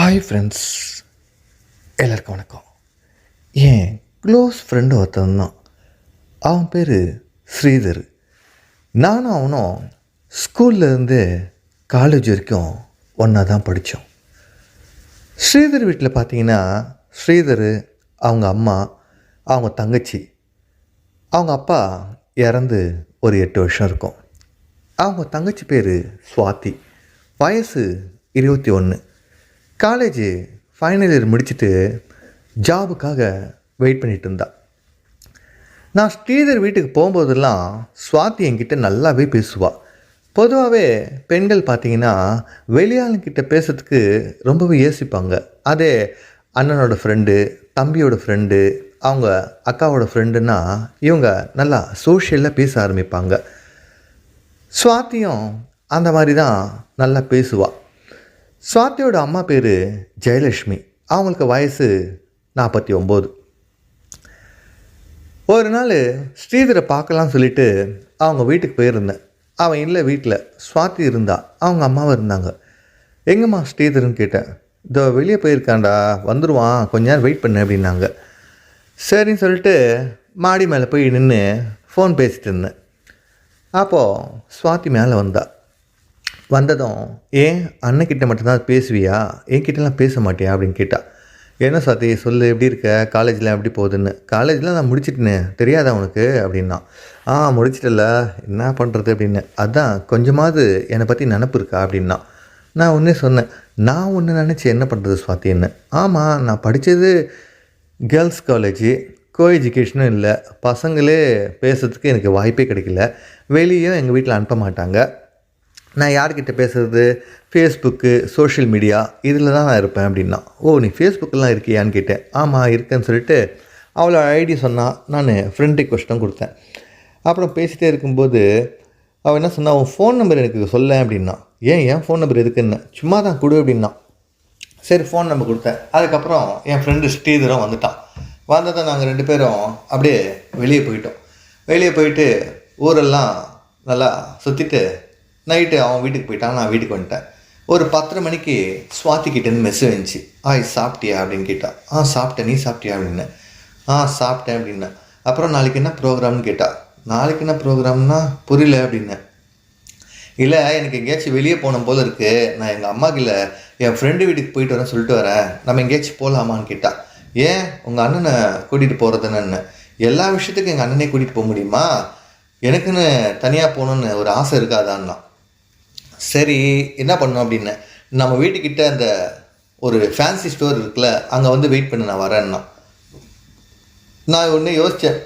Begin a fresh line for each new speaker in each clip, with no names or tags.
Hi friends, எல்லாருக்கும் வணக்கம். என் close friend ஒருத்தன் தான். அவன் பேர் ஸ்ரீதர். நானும் அவனும் ஸ்கூல்லேருந்து காலேஜ் வரைக்கும் ஒன்றா தான் படித்தோம். ஸ்ரீதர் வீட்டில் பார்த்தீங்கன்னா, ஸ்ரீதர், அவங்க அம்மா, அவங்க தங்கச்சி, அவங்க அப்பா இறந்து ஒரு 8 வருஷம் இருக்கும். அவங்க தங்கச்சி பேர் சுவாதி, வயசு 21. காலேஜ் ஃபைனல் இயர் முடிச்சுட்டு ஜாபுக்காக வெயிட் பண்ணிகிட்டு இருந்தா. நான் ஸ்ரீதர் வீட்டுக்கு போகும்போதெல்லாம் சுவாதி என்கிட்ட நல்லாவே பேசுவாள். பொதுவாகவே பெண்கள் பார்த்திங்கன்னா வெளியாளுங்கிட்ட பேசுறதுக்கு ரொம்பவே யோசிப்பாங்க. அதே அண்ணனோட ஃப்ரெண்டு, தம்பியோட ஃப்ரெண்டு, அவங்க அக்காவோட ஃப்ரெண்டுன்னா இவங்க நல்லா சோஷியலாக பேச ஆரம்பிப்பாங்க. சுவாதியும் அந்த மாதிரி தான் நல்லா பேசுவாள். சுவாதியோட அம்மா பேர் ஜெயலக்ஷ்மி. அவங்களுக்கு வயசு 49. ஒரு நாள் ஸ்ரீதரை பார்க்கலாம்னு சொல்லிட்டு அவங்க வீட்டுக்கு போயிருந்தேன். அவன் இல்லை வீட்டில். சுவாதி இருந்தா, அவங்க அம்மாவும் இருந்தாங்க. எங்கம்மா ஸ்ரீதர்னு கேட்டேன். இதோ வெளியே போயிருக்காண்டா, வந்துடுவான், கொஞ்ச நேரம் வெயிட் பண்ணு அப்படின்னாங்க. சரின்னு சொல்லிட்டு மாடி மேலே போய் நின்று ஃபோன் பேசிகிட்டு இருந்தேன். அப்போது சுவாதி மேலே வந்ததும், ஏன் அண்ணன்கிட்ட மட்டும்தான் பேசுவியா, என்கிட்டலாம் பேச மாட்டியா அப்படின்னு கேட்டா. என்ன சுவாதி சொல்லு, எப்படி இருக்க, காலேஜில் எப்படி போகுதுன்னு. காலேஜில் நான் முடிச்சிட்டேனே, தெரியாதா உனக்கு அப்படின்னா. முடிச்சிட்டல, என்ன பண்ணுறது அப்படின்னு. அதான் கொஞ்சமாவது என்னை பற்றி நினப்பு இருக்கா அப்படின்னா. நான் ஒன்றே சொன்னேன், நான் ஒன்று நினச்சி என்ன பண்ணுறது சுவாதி என்ன. ஆமாம், நான் படித்தது கேர்ள்ஸ் காலேஜு, கோ எஜுகேஷனும் இல்லை, பசங்களே பேசுறதுக்கு எனக்கு வாய்ப்பே கிடைக்கல, வெளியும் எங்கள் வீட்டில் அனுப்ப மாட்டாங்க. நான் யார்கிட்ட பேசுகிறது, ஃபேஸ்புக்கு, சோஷியல் மீடியா இதில் தான் நான் இருப்பேன் அப்படின்னா. நீ ஃபேஸ்புக்கெல்லாம் இருக்கியான்னு கேட்டேன். ஆமாம் இருக்கேன்னு சொல்லிட்டு அவளோட ஐடி சொன்னால் நான் ஃப்ரெண்ட் ரிக்வெஸ்ட்டும் கொடுத்தேன். அப்புறம் பேசிகிட்டே இருக்கும்போது அவள் என்ன சொன்னால், உன் ஃபோன் நம்பர் எனக்கு சொல்ல அப்படின்னா. ஏன் ஃபோன் நம்பர் எதுக்குன்னு. சும்மா தான் கொடு அப்படின்னா. சரி ஃபோன் நம்பர் கொடுத்தேன். அதுக்கப்புறம் என் ஃப்ரெண்டு ஸ்ரீதரும் வந்துட்டான். வந்ததை நாங்கள் 2 பேரும் அப்படியே வெளியே போயிட்டோம். வெளியே போயிட்டு ஊரெல்லாம் நல்லா சுற்றிட்டு நைட்டு அவன் வீட்டுக்கு போயிட்டான், நான் வீட்டுக்கு வந்துட்டேன். ஒரு 10:30 மணிக்கு சுவாதிக்கிட்டேருந்து மெசேஜ் வந்துச்சு. சாப்பிட்டியா அப்படின்னு கேட்டா. சாப்பிட்டேன், நீ சாப்பிட்டியா அப்படின்னு. சாப்பிட்டேன் அப்படின்னேன். அப்புறம் நாளைக்கு என்ன ப்ரோக்ராம்னு கேட்டா. நாளைக்கு என்ன ப்ரோக்ராம்னா புரியல அப்படின்னேன். இல்லை, எனக்கு எங்கேயாச்சும் வெளியே போன போல் இருக்குது, நான் எங்கள் அம்மாக்கில் என் ஃப்ரெண்டு வீட்டுக்கு போயிட்டு வரேன்னு சொல்லிட்டு வரேன், நம்ம எங்கேயாச்சும் போகலாமான்னு கேட்டா. ஏன் உங்கள் அண்ணனை கூட்டிகிட்டு போகிறதுன்னு. எல்லா விஷயத்துக்கும் எங்கள் அண்ணனே கூட்டிகிட்டு போக முடியுமா, எனக்குன்னு தனியாக போகணுன்னு ஒரு ஆசை இருக்காதான்னா. சரி என்ன பண்ணோம் அப்படின்னு, நம்ம வீட்டுக்கிட்ட அந்த ஒரு ஃபேன்சி ஸ்டோர் இருக்குல்ல, அங்கே வந்து வெயிட் பண்ண நான் வரேன்னா. நான் ஒன்று யோசித்தேன்,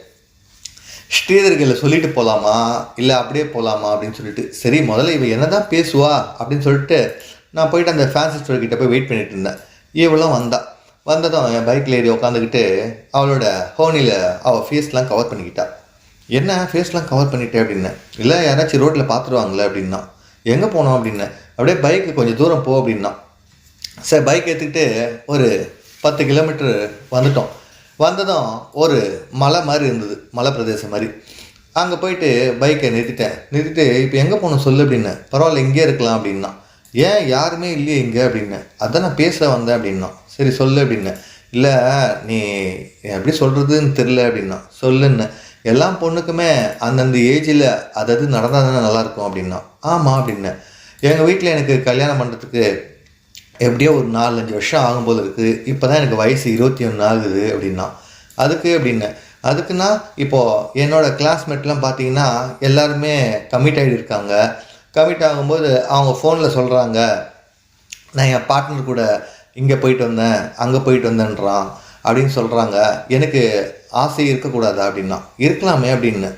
ஸ்ரீதர்களை சொல்லிட்டு போகலாமா இல்லை அப்படியே போகலாமா அப்படின்னு சொல்லிட்டு. சரி முதல்ல இவள் என்ன தான் பேசுவா அப்படின்னு சொல்லிட்டு நான் போயிட்டு அந்த ஃபேன்சி ஸ்டோர் கிட்டே போய் வெயிட் பண்ணிகிட்டு இருந்தேன். இவளும் வந்ததும் என் பைக்கில் ஏறி உட்காந்துக்கிட்டு அவளோட ஹோனியில் அவள் ஃபேஸ்லாம் கவர் பண்ணிக்கிட்டா. என்ன ஃபேஸ்லாம் கவர் பண்ணிட்டே அப்படின்னேன். இல்லை யாராச்சும் ரோட்டில் பார்த்துருவாங்களே அப்படின்னா. எங்கே போனோம் அப்படின்னேன். அப்படியே பைக்கு கொஞ்சம் தூரம் போ அப்படின்னா. சரி பைக் எடுத்துக்கிட்டு ஒரு 10 கிலோமீட்டர் வந்துட்டோம். வந்ததும் ஒரு மலை மாதிரி இருந்தது, மலை பிரதேசம் மாதிரி. அங்கே போயிட்டு பைக்கை நிறுத்திட்டு இப்போ எங்கே போகணும் சொல்லு அப்படின்னு. பரவாயில்ல இங்கே இருக்கலாம் அப்படின்னா. ஏன் யாருமே இல்லையே இங்கே அப்படின்னு. அதான் நான் பேச வந்தேன் அப்படின்னா. சரி சொல்லு அப்படின்னு. இல்லை நீ எப்படி சொல்கிறதுன்னு தெரில அப்படின்னா. சொல்லுன்னு. எல்லா பொண்ணுக்குமே அந்தந்த ஏஜில் அதாவது நடந்தால் தானே நல்லாயிருக்கும் அப்படின்னா. ஆமாம் அப்படின்னு. எங்கள் வீட்டில் எனக்கு கல்யாணம் பண்ணுறதுக்கு எப்படியோ ஒரு 4-5 வருஷம் ஆகும்போது இருக்குது. இப்போ தான் எனக்கு வயசு 21 ஆகுது அப்படின்னா. அதுக்கு அப்படின்னு. அதுக்குன்னா இப்போது என்னோடய கிளாஸ்மேட்லாம் பார்த்தீங்கன்னா எல்லாருமே கமிட் ஆகியிருக்காங்க. கமிட் ஆகும்போது அவங்க ஃபோனில் சொல்கிறாங்க, நான் என் பார்ட்னர் கூட இங்கே போயிட்டு வந்தேன், அங்கே போயிட்டு வந்தேன்றான் அப்படின்னு சொல்கிறாங்க. எனக்கு ஆசை இருக்கக்கூடாதா அப்படின்னா. இருக்கலாமே அப்படின்னு.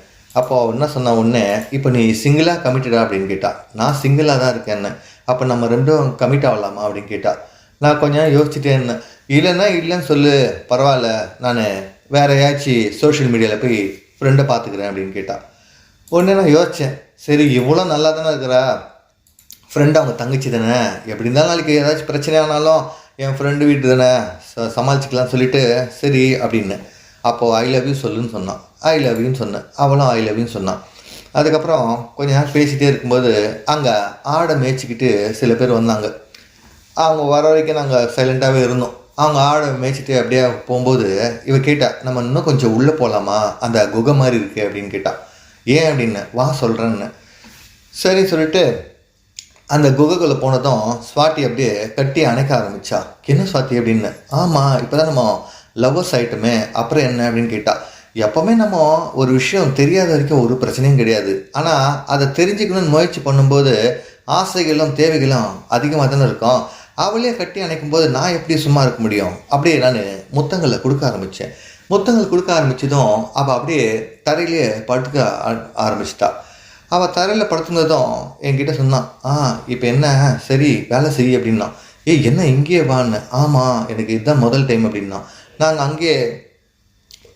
அப்போ என்ன சொன்ன உடனே, இப்போ நீ சிங்கிளாக கமிட்டடா அப்படின்னு கேட்டா. நான் சிங்கிளாக தான் இருக்கேன்னு. அப்போ நம்ம 2 கமிட் ஆகலாமா அப்படின்னு கேட்டா. நான் கொஞ்சம் யோசிச்சுட்டே இருந்தேன். இல்லைன்னு சொல்லு, பரவாயில்ல, நான் வேறு ஏதாச்சும் சோஷியல் மீடியாவில் போய் ஃப்ரெண்டை பார்த்துக்கிறேன் அப்படின்னு கேட்டா. உடனே நான் யோசித்தேன், சரி இவ்வளோ நல்லா தானே இருக்கிறா, ஃப்ரெண்டு அவங்க தங்கச்சி தானே, எப்படி இருந்தாலும் நாளைக்கு ஏதாச்சும் பிரச்சனை ஆனாலும் என் ஃப்ரெண்டு வீட்டு தானே, சமாளிச்சிக்கலாம்னு சொல்லிவிட்டு சரி அப்படின்னு. அப்போது ஐ லவ் யூ சொல்லுன்னு சொன்னான். ஐ லவ் யூன்னு சொன்னேன். அவளும் ஐ லவ் யூன்னு சொன்னான். அதுக்கப்புறம் கொஞ்ச நேரம் பேசிகிட்டே இருக்கும்போது அங்கே ஆடை மேய்ச்சிக்கிட்டு சில பேர் வந்தாங்க. அவங்க வர வரைக்கும் நாங்கள் சைலண்ட்டாகவே இருந்தோம். அவங்க ஆடை மேய்ச்சிட்டு அப்படியே போகும்போது இவ கேட்டா, நம்ம இன்னும் கொஞ்சம் உள்ளே போகலாமா, அந்த குகை மாதிரி இருக்குது அப்படின்னு கேட்டா. ஏன் அப்படின்னு, வா சொல்கிறேன்னு. சரி சொல்லிட்டு அந்த குகைக்குள்ளே போனதும் ஸ்வாதி அப்படியே கட்டி அணைக்க ஆரம்பித்தா. என்ன ஸ்வாதி அப்படின்னு. ஆமாம், இப்போ தான் நம்ம லவ்வர்ஸ் ஆகிட்டோமே, அப்புறம் என்ன அப்படின்னு கேட்டா. எப்போவுமே நம்ம ஒரு விஷயம் தெரியாத வரைக்கும் ஒரு பிரச்சனையும் கிடையாது. ஆனால் அதை தெரிஞ்சுக்கணும்னு முயற்சி பண்ணும்போது ஆசைகளும் தேவைகளும் அதிகமாக தானே இருக்கும். அவளே கட்டி அணைக்கும் போது நான் எப்படி சும்மா இருக்க முடியும். அப்படியே நான் முத்தங்களை கொடுக்க ஆரம்பித்தேன். முத்தங்கள் கொடுக்க ஆரம்பித்ததும் அவள் அப்படியே தரையிலே படுத்துக்க ஆரம்பிச்சிட்டா. அவள் தரையில் படுத்துனதும் என்கிட்ட சொன்னான், இப்போ என்ன, சரி வேலை செய் அப்படின்னா. என்ன இங்கேயே வான்னு. ஆமாம், எனக்கு இதுதான் முதல் டைம் அப்படின்னா. நாங்கள் அங்கேயே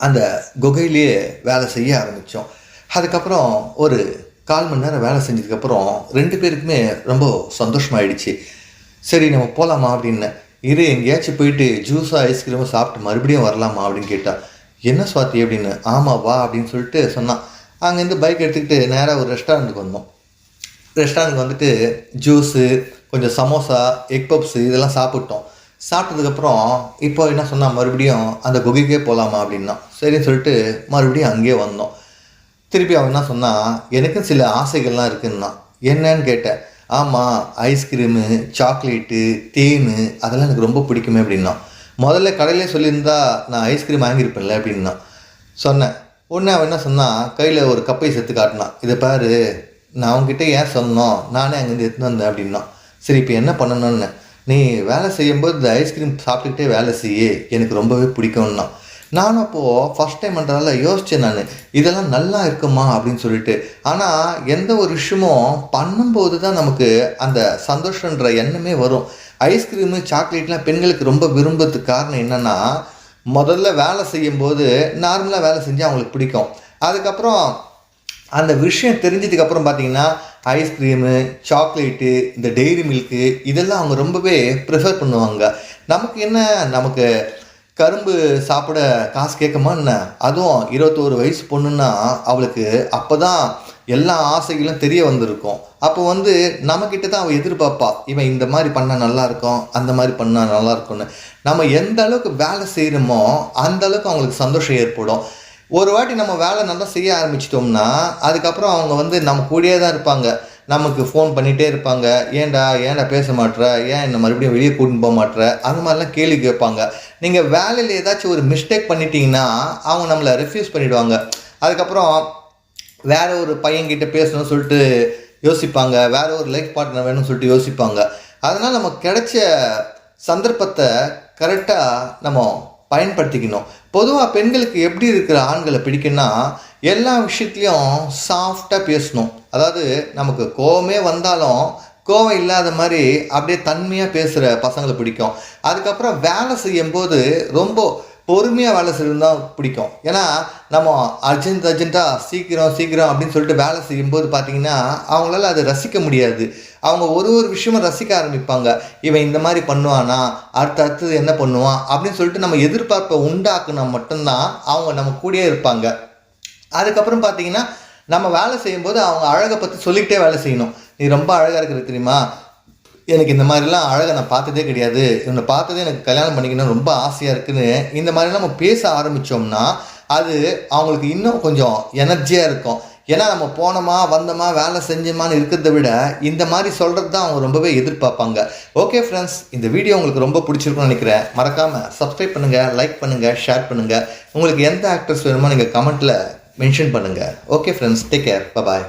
அந்த குகையிலேயே வேலை செய்ய ஆரம்பித்தோம். அதுக்கப்புறம் ஒரு 1/4 மணி நேரம் வேலை செஞ்சதுக்கப்புறம் 2 பேருக்குமே ரொம்ப சந்தோஷமாயிடுச்சு. சரி நம்ம போகலாமா அப்படின்னு. எங்கேயாச்சும் போயிட்டு ஜூஸாக ஐஸ்கிரீமும் சாப்பிட்டு மறுபடியும் வரலாமா அப்படின்னு கேட்டால். என்ன ஸ்வாதி அப்படின்னு. ஆமாம் வா அப்படின்னு சொல்லிட்டு சொன்னான். அங்கேருந்து பைக் எடுத்துக்கிட்டு நேராக ஒரு ரெஸ்டாரண்ட்டுக்கு வந்தோம். ரெஸ்டாரண்ட்டுக்கு வந்துட்டு ஜூஸு, கொஞ்சம் சமோசா, எக் பப்ஸு இதெல்லாம் சாப்பிட்டோம். சாப்பிட்டதுக்கப்புறம் இப்போ என்ன சொன்னால், மறுபடியும் அந்த குகைக்கே போகலாமா அப்படின்னா. சரின்னு சொல்லிட்டு மறுபடியும் அங்கேயே வந்தோம். திருப்பி அவன் என்ன சொன்னால், எனக்கும் சில ஆசைகள்லாம் இருக்குன்னா. என்னன்னு கேட்டேன். ஆமாம், ஐஸ்கிரீமு, சாக்லேட்டு, தேன் அதெல்லாம் எனக்கு ரொம்ப பிடிக்குமே அப்படின்னா. முதல்ல கடையிலே சொல்லியிருந்தா நான் ஐஸ்கிரீம் வாங்கியிருப்பேன்ல அப்படின்னா சொன்னேன். உடனே அவன் என்ன சொன்னான், கையில் ஒரு கப்பை சேர்த்து காட்டினான். இதை பாரு, நான் அவங்ககிட்ட ஏன் சொன்னோம், நானே அங்கேருந்து எடுத்துன்னு வந்தேன் அப்படின்னா. சரி இப்போ என்ன பண்ணணும்னு. நீ வேலை செய்யும்போது இந்த ஐஸ்கிரீம் சாப்பிட்டுக்கிட்டே வேலை செய்ய எனக்கு ரொம்பவே பிடிக்கும்னா. நானும் அப்போது ஃபஸ்ட் டைம்ன்றதால யோசித்தேன் நான், இதெல்லாம் நல்லா இருக்குமா அப்படின்னு சொல்லிட்டு. ஆனால் எந்த ஒரு விஷயமும் பண்ணும்போது தான் நமக்கு அந்த சந்தோஷன்ற எண்ணமே வரும். ஐஸ்கிரீமு, சாக்லேட்லாம் பெண்களுக்கு ரொம்ப விரும்புறதுக்கு காரணம் என்னென்னா, முதல்ல வேலை செய்யும்போது நார்மலாக வேலை செஞ்சால் அவங்களுக்கு பிடிக்கும். அதுக்கப்புறம் அந்த விஷயம் தெரிஞ்சதுக்கப்புறம் பார்த்திங்கன்னா ஐஸ்கிரீமு, சாக்லேட்டு, இந்த டெய்ரி மில்க்கு இதெல்லாம் அவங்க ரொம்பவே ப்ரிஃபர் பண்ணுவாங்க. நமக்கு என்ன, நமக்கு கரும்பு சாப்பிட காசு கேட்குமா என்ன. அதுவும் 21 வயசு பொண்ணுன்னா அவளுக்கு அப்போ தான் எல்லா ஆசைகளும் தெரிய வந்திருக்கும். அப்போ நம்மக்கிட்ட தான் அவள் எதிர்பார்ப்பா, இவன் இந்த மாதிரி பண்ணால் நல்லாயிருக்கும், அந்த மாதிரி பண்ணால் நல்லாயிருக்கும்னு. நம்ம எந்த அளவுக்கு வேலை செய்கிறோமோ அந்த அளவுக்கு அவங்களுக்கு சந்தோஷம் ஏற்படும். ஒரு வாட்டி நம்ம வேலை நல்லா செய்ய ஆரம்பிச்சிட்டோம்னா அதுக்கப்புறம் அவங்க நம்ம கூடயே தான் இருப்பாங்க. நமக்கு ஃபோன் பண்ணிகிட்டே இருப்பாங்க. ஏன்டா பேச மாட்ற, ஏன் என்னை மறுபடியும் வெளியே கூட்டின்னு போக மாட்ற, அந்த மாதிரிலாம் கேள்வி கேட்பாங்க. நீங்கள் வேலையில் ஏதாச்சும் ஒரு மிஸ்டேக் பண்ணிட்டீங்கன்னா அவங்க நம்மளை ரெஃப்யூஸ் பண்ணிவிடுவாங்க. அதுக்கப்புறம் வேறு ஒரு பையன்கிட்ட பேசணும்னு சொல்லிட்டு யோசிப்பாங்க, வேறு ஒரு லைஃப் பார்ட்னர் வேணும்னு சொல்லிட்டு யோசிப்பாங்க. அதனால் நமக்கு கிடைச்ச சந்தர்ப்பத்தை கரெக்டாக நம்ம பயன்படுத்திக்கணும். பொதுவாக பெண்களுக்கு எப்படி இருக்கிற ஆண்களை பிடிக்குன்னா, எல்லா விஷயத்துலையும் சாஃப்டாக பேசணும். அதாவது நமக்கு கோவமே வந்தாலும் கோவம் இல்லாத மாதிரி அப்படியே தன்மையாக பேசுகிற பசங்களை பிடிக்கும். அதுக்கப்புறம் வேலை செய்யும்போது ரொம்ப பொறுமையாக வேலை செய்கிறது தான் பிடிக்கும். ஏன்னா நம்ம அர்ஜென்ட்டாக சீக்கிரம் அப்படின்னு சொல்லிட்டு வேலை செய்யும்போது பார்த்திங்கன்னா அவங்களால அதை ரசிக்க முடியாது. அவங்க ஒரு விஷயமும் ரசிக்க ஆரம்பிப்பாங்க. இவன் இந்த மாதிரி பண்ணுவானா, அடுத்தது என்ன பண்ணுவான் அப்படின்னு சொல்லிட்டு நம்ம எதிர்பார்ப்பை உண்டாக்குனா மட்டும்தான் அவங்க நம்ம கூடயே இருப்பாங்க. அதுக்கப்புறம் பார்த்திங்கன்னா நம்ம வேலை செய்யும்போது அவங்க அழகை பற்றி சொல்லிக்கிட்டே வேலை செய்யணும். நீ ரொம்ப அழகாக இருக்கிறது தெரியுமா, எனக்கு இந்த மாதிரிலாம் அழகை நான் பார்த்ததே கிடையாது, இவனை பார்த்ததே எனக்கு கல்யாணம் பண்ணிக்கணும் ரொம்ப ஆசையாக இருக்குதுன்னு இந்த மாதிரிலாம் நம்ம பேச ஆரம்பித்தோம்னா அது அவங்களுக்கு இன்னும் கொஞ்சம் எனர்ஜியாக இருக்கும். ஏன்னா நம்ம போனோமா வந்தோமா வேலை செஞ்சோமான்னு இருக்கிறத விட இந்த மாதிரி சொல்கிறது தான் அவங்க ரொம்பவே எதிர்பார்ப்பாங்க. ஓகே ஃப்ரெண்ட்ஸ், இந்த வீடியோ உங்களுக்கு ரொம்ப பிடிச்சிருக்குன்னு நினைக்கிறேன். மறக்காமல் சப்ஸ்கிரைப் பண்ணுங்கள், லைக் பண்ணுங்கள், ஷேர் பண்ணுங்கள். உங்களுக்கு எந்த ஆக்டர்ஸ் வேணுமோ நீங்கள் கமெண்ட்டில் மென்ஷன் பண்ணுங்கள். ஓகே ஃப்ரெண்ட்ஸ், டேக் கேர், பாய்.